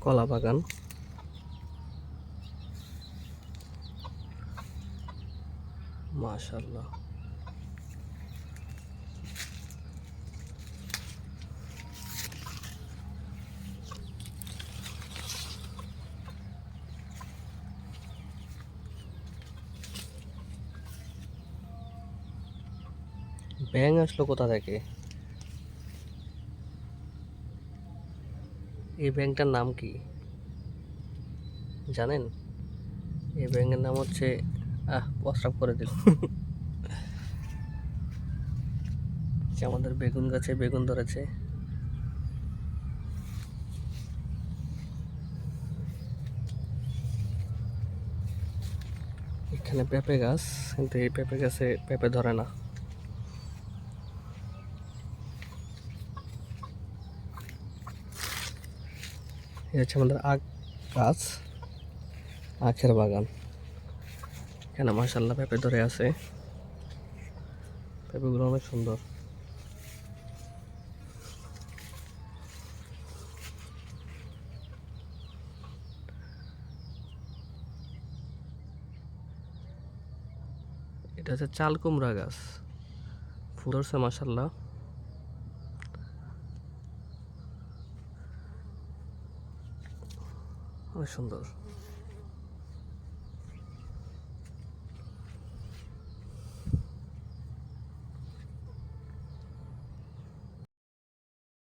কলা বাগান। মাশাআল্লাহ। ব্যাঙ আসলো কোথা থেকে? এই ব্যাঙটার নাম কি জানেন? এই ব্যাঙের নাম হচ্ছে প্রস্রাব করে দিল। যে আমাদের বেগুন গাছে বেগুন ধরেছে। এখানে পেঁপে গাছ, কিন্তু এই পেঁপে গাছে পেঁপে ধরে না। এই হচ্ছে আমাদের আখ গাছ, আখের বাগান। এখানে মাশাআল্লাহ পেঁপে ধরে আছে। পেঁপেগুলো অনেক সুন্দর। এটা হচ্ছে চাল কুমড়া গাছ, ফুল ধরছে মাশাআল্লাহ। অনেক সুন্দর।